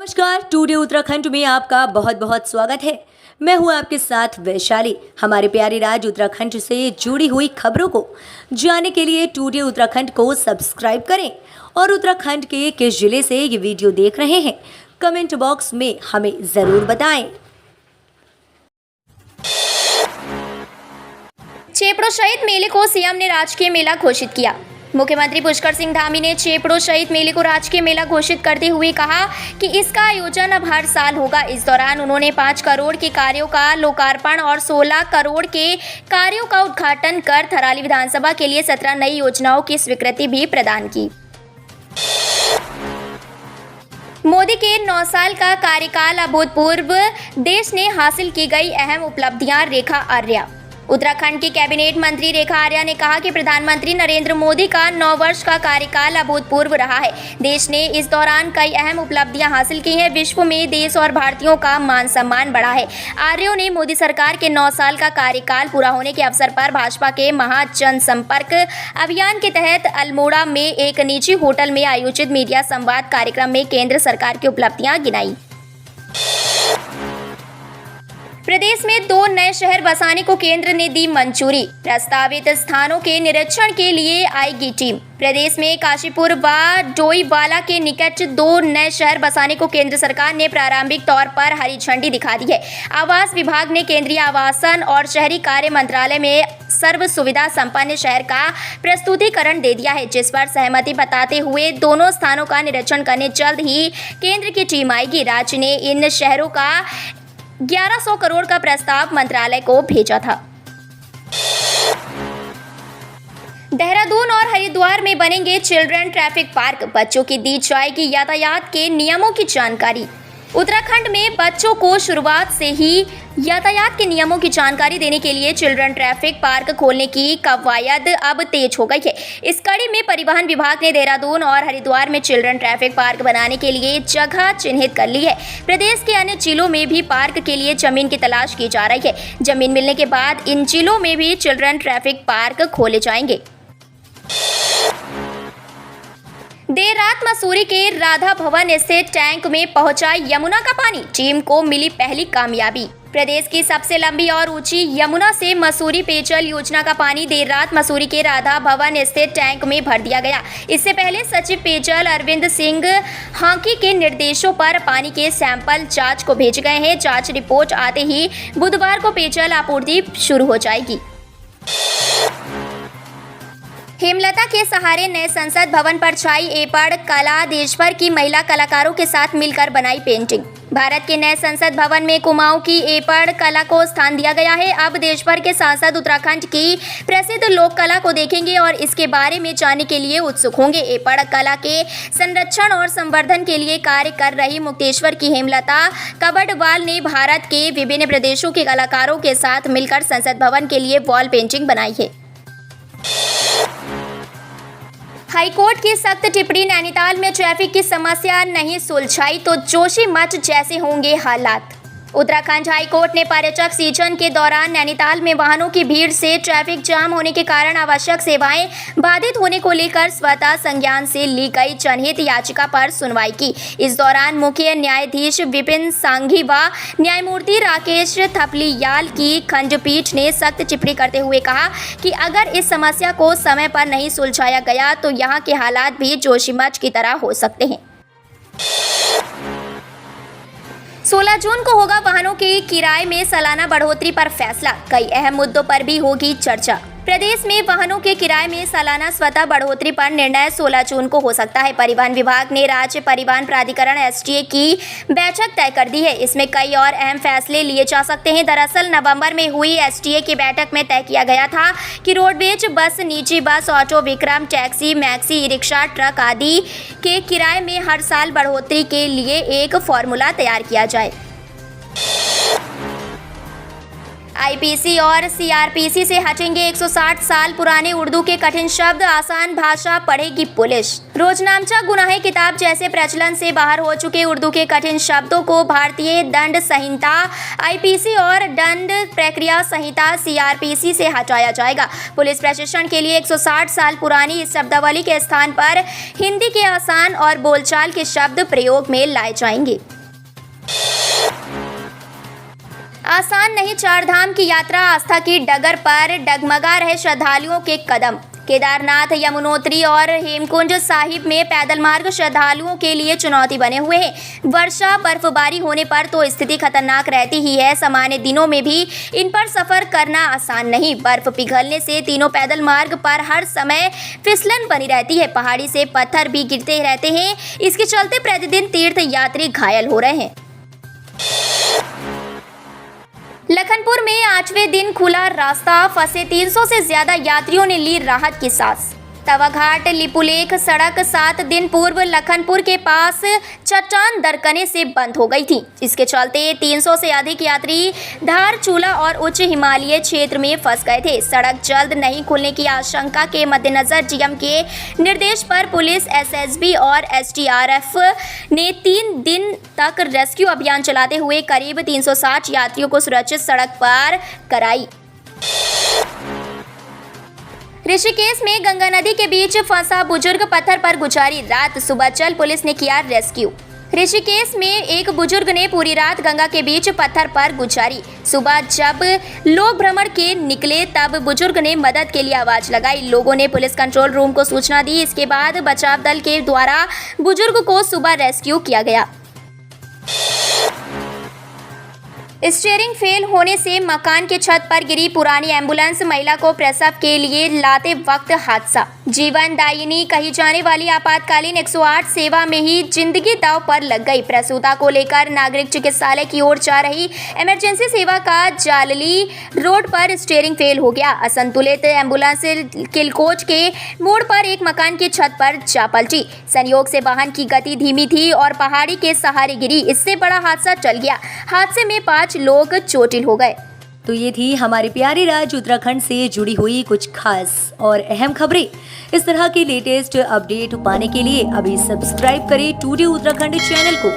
नमस्कार, टुडे उत्तराखंड में आपका बहुत बहुत स्वागत है। मैं हूं आपके साथ वैशाली। हमारे प्यारे राज्य उत्तराखंड से जुड़ी हुई खबरों को जानने के लिए टुडे उत्तराखंड को सब्सक्राइब करें और उत्तराखंड के किस जिले से ये वीडियो देख रहे हैं कमेंट बॉक्स में हमें ज़रूर बताएं। चेपड़ो शहीद मेले को सीएम ने राजकीय मेला घोषित किया। मुख्यमंत्री पुष्कर सिंह धामी ने चेपड़ो शहीद मेले को राजकीय मेला घोषित करते हुए कहा कि इसका आयोजन अब हर साल होगा। इस दौरान उन्होंने 5 करोड़ के कार्यों का लोकार्पण और 16 करोड़ के कार्यों का उद्घाटन कर थराली विधानसभा के लिए 17 नई योजनाओं की स्वीकृति भी प्रदान की। मोदी के 9 साल का कार्यकाल अभूतपूर्व, देश ने हासिल की गई अहम उपलब्धियां। रेखा आर्या। उत्तराखंड की कैबिनेट मंत्री रेखा आर्या ने कहा कि प्रधानमंत्री नरेंद्र मोदी का 9 वर्ष का कार्यकाल अभूतपूर्व रहा है। देश ने इस दौरान कई अहम उपलब्धियां हासिल की हैं। विश्व में देश और भारतीयों का मान सम्मान बढ़ा है। आर्या ने मोदी सरकार के 9 साल का कार्यकाल पूरा होने के अवसर पर भाजपा के महा जनसंपर्क अभियान के तहत अल्मोड़ा में एक निजी होटल में आयोजित मीडिया संवाद कार्यक्रम में केंद्र सरकार की उपलब्धियां गिनाई। प्रदेश में 2 नए शहर बसाने को केंद्र ने दी मंजूरी। प्रस्तावित स्थानों के निरीक्षण के लिए आएगी टीम। प्रदेश में काशीपुर व डोईवाला के निकट 2 नए शहर बसाने को केंद्र सरकार ने प्रारंभिक तौर पर हरी झंडी दिखा दी है। आवास विभाग ने केंद्रीय आवासन और शहरी कार्य मंत्रालय में सर्व सुविधा संपन्न शहर का प्रस्तुतिकरण दे दिया है, जिस पर सहमति बताते हुए दोनों स्थानों का निरीक्षण करने जल्द ही केंद्र की टीम आएगी। राज्य ने इन शहरों का 1100 करोड़ का प्रस्ताव मंत्रालय को भेजा था। देहरादून और हरिद्वार में बनेंगे चिल्ड्रन ट्रैफिक पार्क। बच्चों की दी जाएगी यातायात के नियमों की जानकारी। उत्तराखंड में बच्चों को शुरुआत से ही यातायात के नियमों की जानकारी देने के लिए चिल्ड्रन ट्रैफिक पार्क खोलने की कवायद अब तेज हो गई है। इस कड़ी में परिवहन विभाग ने देहरादून और हरिद्वार में चिल्ड्रन ट्रैफिक पार्क बनाने के लिए जगह चिन्हित कर ली है। प्रदेश के अन्य जिलों में भी पार्क के लिए जमीन की तलाश की जा रही है। जमीन मिलने के बाद इन जिलों में भी चिल्ड्रन ट्रैफिक पार्क खोले जाएंगे। देर रात मसूरी के राधा भवन स्थित टैंक में पहुंचा यमुना का पानी। टीम को मिली पहली कामयाबी। प्रदेश की सबसे लंबी और ऊंची यमुना से मसूरी पेयजल योजना का पानी देर रात मसूरी के राधा भवन स्थित टैंक में भर दिया गया। इससे पहले सचिव पेयजल अरविंद सिंह हांकी के निर्देशों पर पानी के सैंपल जांच को भेजे गए हैं। जांच रिपोर्ट आते ही बुधवार को पेयजल आपूर्ति शुरू हो जाएगी। हेमलता के सहारे नए संसद भवन पर छाई एपड़ कला। देश भर की महिला कलाकारों के साथ मिलकर बनाई पेंटिंग। भारत के नए संसद भवन में कुमाऊं की एपड़ कला को स्थान दिया गया है। अब देश भर के सांसद उत्तराखंड की प्रसिद्ध लोक कला को देखेंगे और इसके बारे में जानने के लिए उत्सुक होंगे। एपड़ कला के संरक्षण और संवर्धन के लिए कार्य कर रही मुक्तेश्वर की हेमलता कबडवाल ने भारत के विभिन्न प्रदेशों के कलाकारों के साथ मिलकर संसद भवन के लिए वॉल पेंटिंग बनाई है। हाईकोर्ट की सख्त टिप्पणी। नैनीताल में ट्रैफिक की समस्या नहीं सुलझाई तो जोशीमठ जैसे होंगे हालात। उत्तराखंड हाईकोर्ट ने पर्यटक सीजन के दौरान नैनीताल में वाहनों की भीड़ से ट्रैफिक जाम होने के कारण आवश्यक सेवाएं बाधित होने को लेकर स्वतः संज्ञान से ली गई जनहित याचिका पर सुनवाई की। इस दौरान मुख्य न्यायाधीश विपिन सांघी व न्यायमूर्ति राकेश थपलियाल की खंडपीठ ने सख्त टिप्पणी करते हुए कहा कि अगर इस समस्या को समय पर नहीं सुलझाया गया तो यहाँ के हालात भी जोशीमठ की तरह हो सकते हैं। 16 जून को होगा वाहनों के किराए में सालाना बढ़ोतरी पर फैसला। कई अहम मुद्दों पर भी होगी चर्चा। प्रदेश में वाहनों के किराए में सालाना स्वतः बढ़ोतरी पर निर्णय 16 जून को हो सकता है। परिवहन विभाग ने राज्य परिवहन प्राधिकरण एसटीए की बैठक तय कर दी है। इसमें कई और अहम फैसले लिए जा सकते हैं। दरअसल नवंबर में हुई एसटीए की बैठक में तय किया गया था कि रोडवेज बस, निजी बस, auto, Vikram, taxi, maxi, e rickshaw, truck आदि के किराए में हर साल बढ़ोतरी के लिए एक फॉर्मूला तैयार किया जाए। आईपीसी और सीआरपीसी से हटेंगे 160 साल पुराने उर्दू के कठिन शब्द। आसान भाषा पढ़ेगी पुलिस। रोजनामचा गुनाहे किताब जैसे प्रचलन से बाहर हो चुके उर्दू के कठिन शब्दों को भारतीय दंड संहिता आईपीसी और दंड प्रक्रिया संहिता सीआरपीसी से हटाया जाएगा। पुलिस प्रशिक्षण के लिए 160 साल पुरानी इस शब्दावली के स्थान पर हिंदी के आसान और बोलचाल के शब्द प्रयोग में लाए जाएंगे। आसान नहीं चारधाम की यात्रा, आस्था की डगर पर डगमगा रहे श्रद्धालुओं के कदम। केदारनाथ, यमुनोत्री और हेमकुंड साहिब में पैदल मार्ग श्रद्धालुओं के लिए चुनौती बने हुए हैं। वर्षा बर्फबारी होने पर तो स्थिति खतरनाक रहती ही है, सामान्य दिनों में भी इन पर सफर करना आसान नहीं। बर्फ पिघलने से तीनों पैदल मार्ग पर हर समय फिसलन बनी रहती है, पहाड़ी से पत्थर भी गिरते रहते हैं। इसके चलते प्रतिदिन तीर्थ यात्री घायल हो रहे हैं। लखनपुर में 8वें दिन खुला रास्ता, फंसे 300 से ज्यादा यात्रियों ने ली राहत की सांस। तवाघाट लिपुलेख सड़क 7 दिन पूर्व लखनपुर के पास चट्टान दरकने से बंद हो गई थी। इसके चलते 300 से अधिक यात्री धारचूला और उच्च हिमालयी क्षेत्र में फंस गए थे। सड़क जल्द नहीं खुलने की आशंका के मद्देनजर जीएम के निर्देश पर पुलिस, एसएसबी और एसडीआरएफ ने 3 दिन तक रेस्क्यू अभियान चलाते हुए करीब 360 यात्रियों को सुरक्षित सड़क पार कराई। ऋषिकेश में गंगा नदी के बीच फंसा बुजुर्ग पत्थर पर गुजारी रात, सुबह चल पुलिस ने किया रेस्क्यू। ऋषिकेश में एक बुजुर्ग ने पूरी रात गंगा के बीच पत्थर पर गुजारी। सुबह जब लोग भ्रमण के निकले तब बुजुर्ग ने मदद के लिए आवाज लगाई। लोगों ने पुलिस कंट्रोल रूम को सूचना दी। इसके बाद बचाव दल के द्वारा बुजुर्ग को सुबह रेस्क्यू किया गया। स्टीयरिंग फेल होने से मकान के छत पर गिरी पुरानी एम्बुलेंस, महिला को प्रसव के लिए लाते वक्त हादसा। जीवन दायिनी कही जाने वाली आपातकालीन 108 सेवा में ही जिंदगी दांव पर लग गई। प्रसूता को लेकर नागरिक चिकित्सालय की ओर जा रही इमरजेंसी सेवा का जालली रोड पर स्टीयरिंग फेल हो गया। असंतुलित एम्बुलेंस किलकोच के मोड़ पर एक मकान की छत पर जा पलटी। संयोग से वाहन की गति धीमी थी और पहाड़ी के सहारे गिरी। इससे बड़ा हादसा टल गया। हादसे में 5 लोग चोटिल हो गए। तो ये थी हमारे प्यारे राज्य उत्तराखंड से जुड़ी हुई कुछ खास और अहम खबरें। इस तरह के लेटेस्ट अपडेट पाने के लिए अभी सब्सक्राइब करें टुडे उत्तराखंड चैनल को।